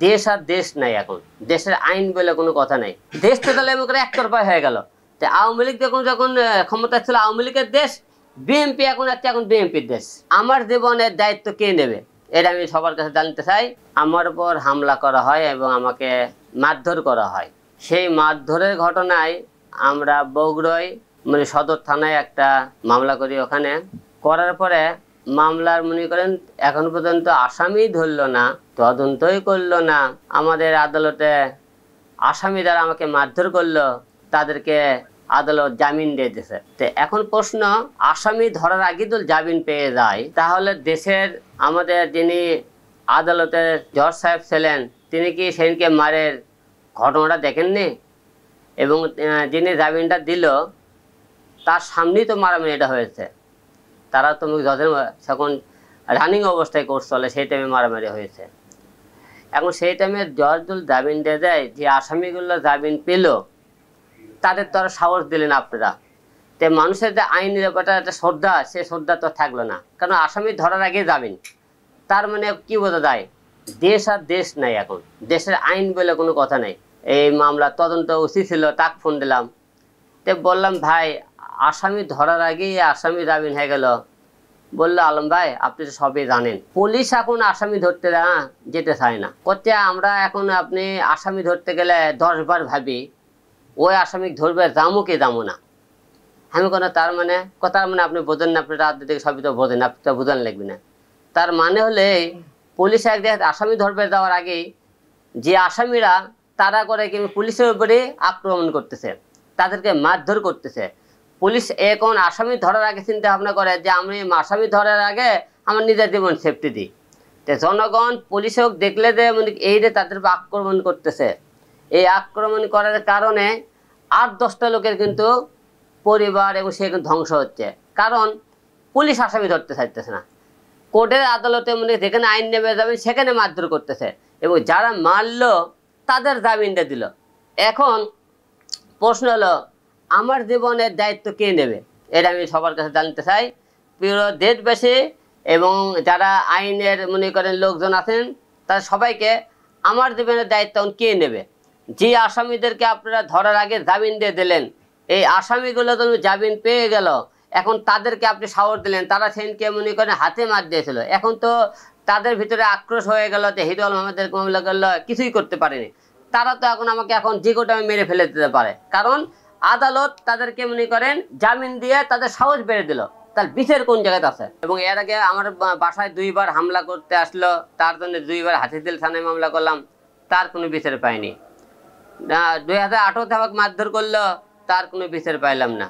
দেশ আর দেশ নাই, এখন দেশের আইন বলে কোনো কথা নাই। দেশ তো তাহলে এমন করে একতরফা হয়ে গেল। তো আওয়ামী লীগ যখন যখন ক্ষমতা ছিল আওয়ামী লীগের দেশ, বিএনপি এখন যাচ্ছে এখন বিএনপির দেশ। আমার জীবনের দায়িত্ব কে নেবে এটা আমি সবার কাছে জানতে চাই। আমার উপর হামলা করা হয় এবং আমাকে মারধর করা হয়। সেই মারধরের ঘটনায় আমরা বগুড়ায় মানে সদর থানায় একটা মামলা করি। ওখানে করার পরে মামলার মনে করেন এখন পর্যন্ত আসামি ধরলো না, তদন্তই করলো না। আমাদের আদালতে আসামি যারা আমাকে মারধর করলো তাদেরকে আদালত জামিন দিয়ে দিয়েছে। তো এখন প্রশ্ন, আসামি ধরার আগে তো জামিন পেয়ে যায়, তাহলে দেশের আমাদের যিনি আদালতের জজ সাহেব ছিলেন তিনি কি সেদিনকে মারের ঘটনাটা দেখেননি? এবং যিনি জামিনটা দিল তার সামনেই তো মারামারিটা হয়েছে। তারা তো জজের যখন রানিং অবস্থায় কোর্ট চলে সেই টাইমে মারামারি হয়েছে। এখন সেই টাইমে জজ জামিন দিয়ে দেয়, যে আসামিগুলো জামিন পেল তাদের তো আর সাহস দিলেন আপনারা। তো মানুষের যে আইনের ব্যাপারটা একটা শ্রদ্ধা, সে শ্রদ্ধা তো থাকলো না, কারণ আসামি ধরার আগে জামিন। তার মানে কি বোঝা যায়, দেশ আর দেশ নাই, এখন দেশের আইন বলে কোনো কথা নাই। এই মামলা তদন্ত উচিত ছিল, তাক ফোন দিলাম, তো বললাম ভাই আসামি ধরার আগেই আসামি জামিন হয়ে গেল। বললো আলম ভাই আপনি তো সবই জানেন, পুলিশ এখন আসামি ধরতে যেতে চায় না। করতে আমরা এখন আপনি আসামি ধরতে গেলে 10 বার ভাবি ওই আসামি ধরবে, যাবো কি যাবো না। আমি কোনো তার মানে আপনি বোঝেন না, আপনি রাত দিকে সবই তো বোঝেন, আপনি তো বোঝান লাগবে না। তার মানে হলে পুলিশ একদিকে আসামি ধরবে যাওয়ার আগেই যে আসামিরা তারা করে কি পুলিশের উপরে আক্রমণ করতেছে, তাদেরকে মারধর করতেছে। পুলিশ এখন আসামি ধরার আগে চিন্তা ভাবনা করে যে আমি আসামি ধরার আগে আমার নিজের জীবন সেফটি দিই। তো জনগণ পুলিশ হোক দেখলে যে এই যে তাদের আক্রমণ করতেছে, এই আক্রমণ করার কারণে 8-10টা লোকের কিন্তু পরিবার এবং সে ধ্বংস হচ্ছে। কারণ পুলিশ আসামি ধরতে চাইতেছে না, কোর্টের আদালতে যেখানে আইন নেমে যাবে সেখানে মারধর করতেছে, এবং যারা মারলো তাদের জামিনটা দিল। এখন প্রশ্ন হলো আমার জীবনের দায়িত্ব কে নেবে এটা আমি সবার কাছে জানতে চাই। প্রিয় দেশবাসী এবং যারা আইনের মনে করেন লোকজন আছেন, তারা সবাইকে আমার জীবনের দায়িত্ব কে নেবে? যে আসামিদেরকে আপনারা ধরার আগে জামিন দিয়ে দিলেন, এই আসামিগুলো তো জামিন পেয়ে গেল, এখন তাদেরকে আপনি সাহস দিলেন, তারা সেদিনকে মনে করেন হাতে মার দিয়েছিল। এখন তো তাদের ভিতরে আক্রোশ হয়ে গেল যে হিরুল আহমেদের মামলা করলো, কিছুই করতে পারেনি। তারা তো এখন আমাকে এখন যে কোটা মেরে ফেলে দিতে পারে, কারণ আদালত তাদেরকে মনে করেন জামিন দিয়ে তাদের সাহস বেড়ে দিল। তার বিচার কোন জায়গাতে আছে? এবং এর আগে আমার বাসায় 2 বার হামলা করতে আসলো, তার জন্য 2 বার হাতিঝিল থানায় মামলা করলাম, তার কোনো বিচার পাইনি। 2018 আমাকে মারধর করলো, তার কোনো বিচার পাইলাম না।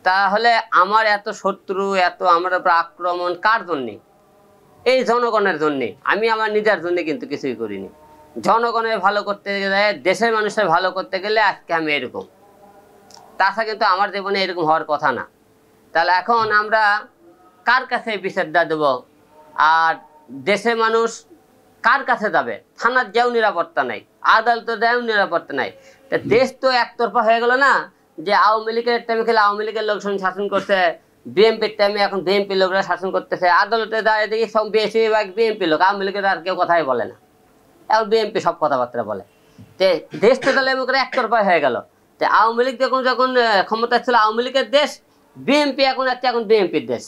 তাহলে আমার এত শত্রু, এত আমার উপর আক্রমণ কার জন্যে? এই জনগণের জন্যে। আমি আমার নিজের জন্য কিন্তু কিছুই করিনি। জনগণের ভালো করতে গেলে, দেশের মানুষের ভালো করতে গেলে আজকে আমি এরকম, তাছাড়া কিন্তু আমার জীবনে এরকম হওয়ার কথা না। তাহলে এখন আমরা কার কাছে বিচারটা দেবো? আর দেশের মানুষ কার কাছে যাবে? থানার যেও নিরাপত্তা নাই, আদালতের যেও নিরাপত্তা নাই। তা দেশ তো একতরফা হয়ে গেল না, যে আওয়ামী লীগের টাইমে খেলে আওয়ামী লীগের লোকজন শাসন করছে, বিএনপির টাইমে এখন বিএনপি লোকরা শাসন করতেছে। আদালতে দাঁড়িয়ে দেখি সব বেশিরভাগ বিএনপি লোক, আওয়ামী লীগের আর কেউ কথাই বলে না, এখন বিএনপি সব কথাবার্তা বলে। তো দেশ তো তাহলে এমন করে একতরফা হয়ে গেল। তো আওয়ামী লীগ যখন ক্ষমতা ছিল আওয়ামী লীগের দেশ, বিএনপি এখন যাচ্ছে এখন বিএনপির দেশ।